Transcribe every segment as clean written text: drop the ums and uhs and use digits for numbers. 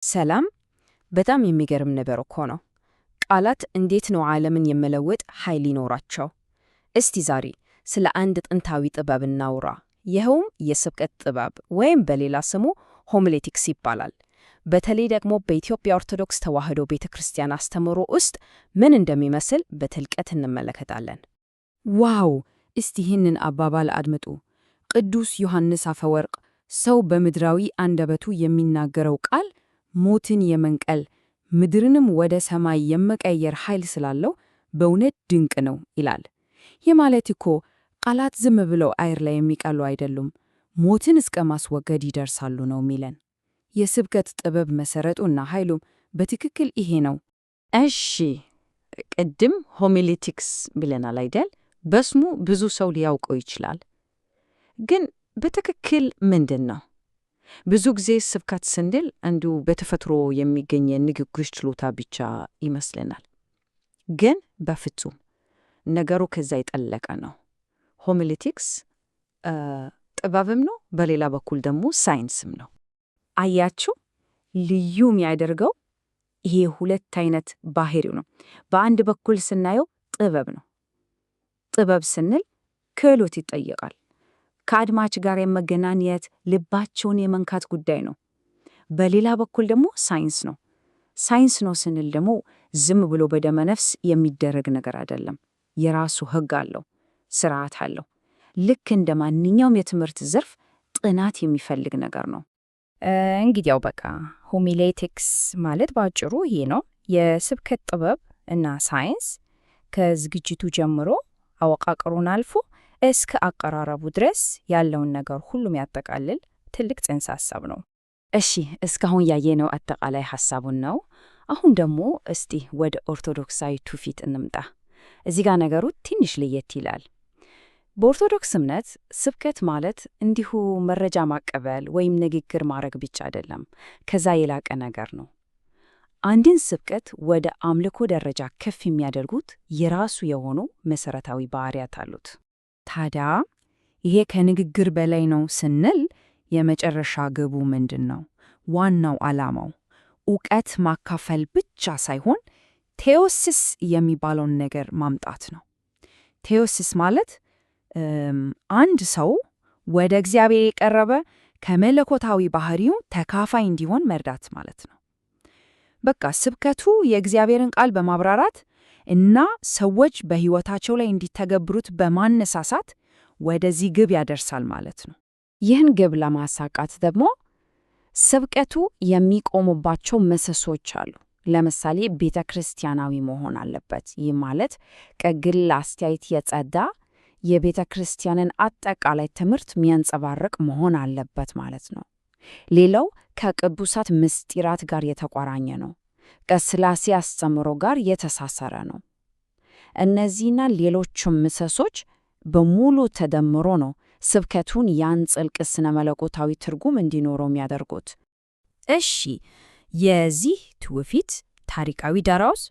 ሰላም በጣም የሚገርም ነገር እኮ ነው። ቃላት እንዴት ነው ዓለምን የመለወጥ ኃይል ይኖራቸው? እስቲ ዛሬ ስለ አንድ ጥንታዊ ጥበብ እናውራ። ይኸውም የስብከት ጥበብ ወይም በሌላ ስሙ ሆሚሌቲክስ ይባላል። በተለይ ደግሞ በኢትዮጵያ ኦርቶዶክስ ተዋሕዶ ቤተ ክርስቲያን አስተምህሮ ውስጥ ምን እንደሚመስል በጥልቀት እንመለከታለን። ዋው! እስቲ ይህንን አባባል አድምጡ። ቅዱስ ዮሐንስ አፈወርቅ ሰው በምድራዊ አንደበቱ የሚናገረው ቃል ሞትን የመንቀል ምድርንም ወደ ሰማይ የመቀየር ኃይል ስላለው በእውነት ድንቅ ነው ይላል። ይህ ማለት እኮ ቃላት ዝም ብለው አየር ላይ የሚቀሉ አይደሉም፣ ሞትን እስከ ማስወገድ ይደርሳሉ ነው ሚለን። የስብከት ጥበብ መሠረቱና ኃይሉም በትክክል ይሄ ነው። እሺ፣ ቅድም ሆሚሌቲክስ ብለናል አይደል? በስሙ ብዙ ሰው ሊያውቀው ይችላል። ግን በትክክል ምንድን ነው? ብዙ ጊዜ ስብከት ስንል እንዲሁ በተፈጥሮ የሚገኝ የንግግር ችሎታ ብቻ ይመስለናል። ግን በፍጹም ነገሩ ከዛ የጠለቀ ነው። ሆሚሌቲክስ ጥበብም ነው፣ በሌላ በኩል ደግሞ ሳይንስም ነው። አያችሁ፣ ልዩ የሚያደርገው ይሄ ሁለት አይነት ባህሪው ነው። በአንድ በኩል ስናየው ጥበብ ነው። ጥበብ ስንል ክህሎት ይጠየቃል። ከአድማጭ ጋር የመገናኘት ልባቸውን የመንካት ጉዳይ ነው። በሌላ በኩል ደግሞ ሳይንስ ነው። ሳይንስ ነው ስንል ደግሞ ዝም ብሎ በደመነፍስ የሚደረግ ነገር አይደለም። የራሱ ሕግ አለው፣ ስርዓት አለው። ልክ እንደ ማንኛውም የትምህርት ዘርፍ ጥናት የሚፈልግ ነገር ነው። እንግዲያው በቃ ሆሚሌቲክስ ማለት በአጭሩ ይሄ ነው። የስብከት ጥበብ እና ሳይንስ ከዝግጅቱ ጀምሮ አወቃቀሩን አልፎ እስከ አቀራረቡ ድረስ ያለውን ነገር ሁሉም ያጠቃልል ትልቅ ጽንሰ ሐሳብ ነው። እሺ፣ እስካሁን ያየነው አጠቃላይ ሐሳቡን ነው። አሁን ደግሞ እስቲ ወደ ኦርቶዶክሳዊ ትውፊት እንምጣ። እዚህ ጋር ነገሩ ትንሽ ለየት ይላል። በኦርቶዶክስ እምነት ስብከት ማለት እንዲሁ መረጃ ማቀበል ወይም ንግግር ማድረግ ብቻ አይደለም፣ ከዛ የላቀ ነገር ነው። አንድን ስብከት ወደ አምልኮ ደረጃ ከፍ የሚያደርጉት የራሱ የሆኑ መሠረታዊ ባህሪያት አሉት። ታዲያ ይሄ ከንግግር በላይ ነው ስንል የመጨረሻ ግቡ ምንድን ነው? ዋናው ዓላማው ዕውቀት ማካፈል ብቻ ሳይሆን ቴዎሲስ የሚባለውን ነገር ማምጣት ነው። ቴዎሲስ ማለት አንድ ሰው ወደ እግዚአብሔር የቀረበ ከመለኮታዊ ባህሪው ተካፋይ እንዲሆን መርዳት ማለት ነው። በቃ ስብከቱ የእግዚአብሔርን ቃል በማብራራት እና ሰዎች በሕይወታቸው ላይ እንዲተገብሩት በማነሳሳት ወደዚህ ግብ ያደርሳል ማለት ነው። ይህን ግብ ለማሳካት ደግሞ ስብከቱ የሚቆሙባቸው ምሰሶች አሉ። ለምሳሌ ቤተ ክርስቲያናዊ መሆን አለበት። ይህ ማለት ከግል አስተያየት የጸዳ የቤተ ክርስቲያንን አጠቃላይ ትምህርት የሚያንጸባርቅ መሆን አለበት ማለት ነው። ሌላው ከቅዱሳት ምስጢራት ጋር የተቆራኘ ነው። ከሥላሴ አስተምህሮ ጋር የተሳሰረ ነው። እነዚህና ሌሎችም ምሰሶች በሙሉ ተደምሮ ነው ስብከቱን ያን ጥልቅ ስነ መለኮታዊ ትርጉም እንዲኖረው የሚያደርጉት። እሺ፣ የዚህ ትውፊት ታሪካዊ ዳራውስ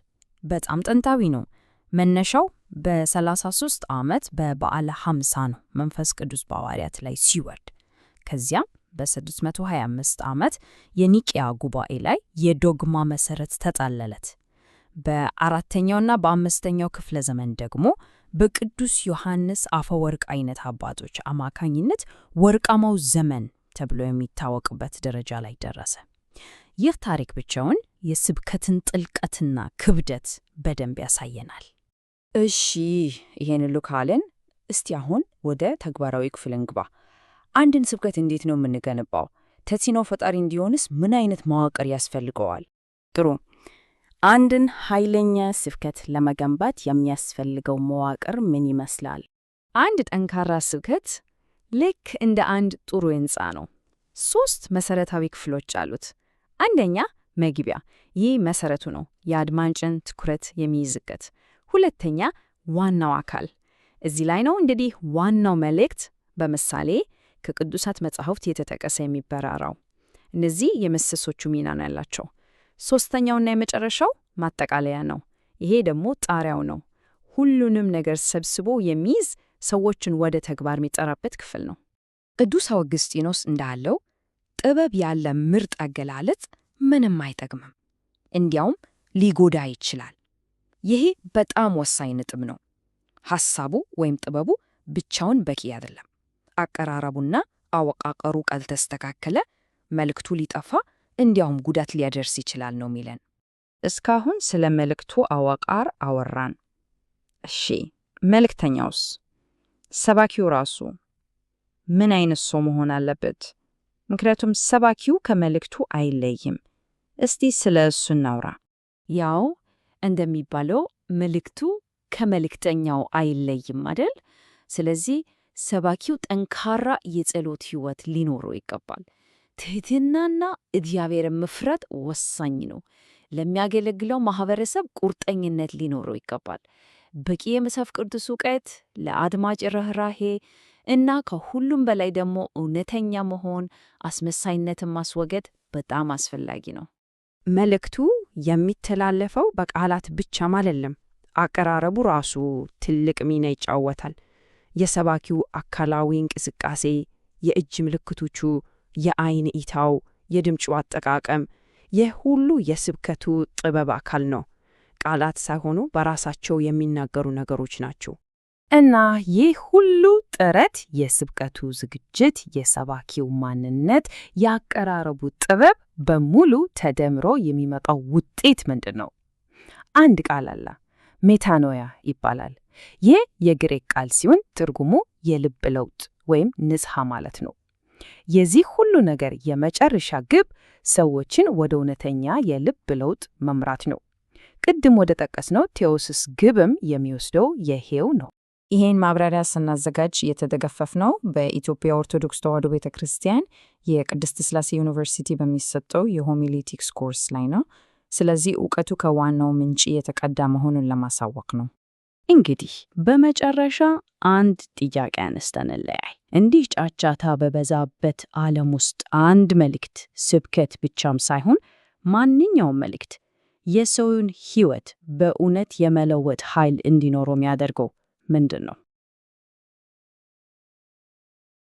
በጣም ጥንታዊ ነው። መነሻው በ33 ዓመት በበዓለ ሐምሳ ነው መንፈስ ቅዱስ በሐዋርያት ላይ ሲወርድ። ከዚያም በ625 ዓመት የኒቅያ ጉባኤ ላይ የዶግማ መሠረት ተጣለለት። በአራተኛውና በአምስተኛው ክፍለ ዘመን ደግሞ በቅዱስ ዮሐንስ አፈወርቅ አይነት አባቶች አማካኝነት ወርቃማው ዘመን ተብሎ የሚታወቅበት ደረጃ ላይ ደረሰ። ይህ ታሪክ ብቻውን የስብከትን ጥልቀትና ክብደት በደንብ ያሳየናል። እሺ፣ ይሄን ሁሉ ካልን እስቲ አሁን ወደ ተግባራዊ ክፍል እንግባ። አንድን ስብከት እንዴት ነው የምንገነባው? ተጽዕኖ ፈጣሪ እንዲሆንስ ምን አይነት መዋቅር ያስፈልገዋል? ጥሩ። አንድን ኃይለኛ ስብከት ለመገንባት የሚያስፈልገው መዋቅር ምን ይመስላል? አንድ ጠንካራ ስብከት ልክ እንደ አንድ ጥሩ ሕንፃ ነው። 3 መሠረታዊ ክፍሎች አሉት። አንደኛ መግቢያ፣ ይህ መሠረቱ ነው፣ የአድማጭን ትኩረት የሚይዝበት። ሁለተኛ ዋናው አካል፣ እዚህ ላይ ነው እንግዲህ ዋናው መልእክት በምሳሌ ከቅዱሳት መጻሕፍት የተጠቀሰ የሚበራራው። እነዚህ የምሰሶቹ ሚና ነው ያላቸው። ሶስተኛውና የመጨረሻው ማጠቃለያ ነው። ይሄ ደግሞ ጣሪያው ነው፣ ሁሉንም ነገር ሰብስቦ የሚይዝ ሰዎችን ወደ ተግባር የሚጠራበት ክፍል ነው። ቅዱስ አውግስጢኖስ እንዳለው ጥበብ ያለ ምርጥ አገላለጽ ምንም አይጠቅምም፣ እንዲያውም ሊጎዳ ይችላል። ይሄ በጣም ወሳኝ ነጥብ ነው። ሐሳቡ ወይም ጥበቡ ብቻውን በቂ አይደለም። አቀራረቡና አወቃቀሩ ካልተስተካከለ መልእክቱ ሊጠፋ እንዲያውም ጉዳት ሊያደርስ ይችላል ነው የሚለን። እስካሁን ስለ መልእክቱ አወቃር አወራን። እሺ፣ መልእክተኛውስ? ሰባኪው ራሱ ምን አይነት ሰው መሆን አለበት? ምክንያቱም ሰባኪው ከመልእክቱ አይለይም። እስቲ ስለ እሱ እናውራ። ያው እንደሚባለው መልእክቱ ከመልእክተኛው አይለይም አይደል? ስለዚህ ሰባኪው ጠንካራ የጸሎት ሕይወት ሊኖረው ይገባል። ትሕትናና እግዚአብሔርን መፍራት ወሳኝ ነው። ለሚያገለግለው ማህበረሰብ ቁርጠኝነት ሊኖረው ይገባል። በቂ የመጽሐፍ ቅዱስ እውቀት፣ ለአድማጭ ርኅራኄ እና ከሁሉም በላይ ደግሞ እውነተኛ መሆን፣ አስመሳይነትን ማስወገድ በጣም አስፈላጊ ነው። መልእክቱ የሚተላለፈው በቃላት ብቻም አይደለም። አቀራረቡ ራሱ ትልቅ ሚና ይጫወታል። የሰባኪው አካላዊ እንቅስቃሴ፣ የእጅ ምልክቶቹ፣ የአይን እይታው፣ የድምፁ አጠቃቀም፣ ይህ ሁሉ የስብከቱ ጥበብ አካል ነው። ቃላት ሳይሆኑ በራሳቸው የሚናገሩ ነገሮች ናቸው። እና ይህ ሁሉ ጥረት፣ የስብከቱ ዝግጅት፣ የሰባኪው ማንነት፣ የአቀራረቡ ጥበብ በሙሉ ተደምሮ የሚመጣው ውጤት ምንድን ነው? አንድ ቃል አለ፣ ሜታኖያ ይባላል። ይህ የግሪክ ቃል ሲሆን ትርጉሙ የልብ ለውጥ ወይም ንስሐ ማለት ነው። የዚህ ሁሉ ነገር የመጨረሻ ግብ ሰዎችን ወደ እውነተኛ የልብ ለውጥ መምራት ነው። ቅድም ወደ ጠቀስነው ቴዎሲስ ግብም የሚወስደው ይሄው ነው። ይሄን ማብራሪያ ስናዘጋጅ የተደገፈፍነው በኢትዮጵያ ኦርቶዶክስ ተዋሕዶ ቤተ ክርስቲያን የቅድስት ሥላሴ ዩኒቨርሲቲ በሚሰጠው የሆሚሌቲክስ ኮርስ ላይ ነው። ስለዚህ እውቀቱ ከዋናው ምንጭ የተቀዳ መሆኑን ለማሳወቅ ነው። እንግዲህ በመጨረሻ አንድ ጥያቄ አነስተን እንለያይ። እንዲህ ጫጫታ በበዛበት ዓለም ውስጥ አንድ መልእክት፣ ስብከት ብቻም ሳይሆን ማንኛውም መልእክት የሰውን ሕይወት በእውነት የመለወጥ ኃይል እንዲኖረው የሚያደርገው ምንድን ነው?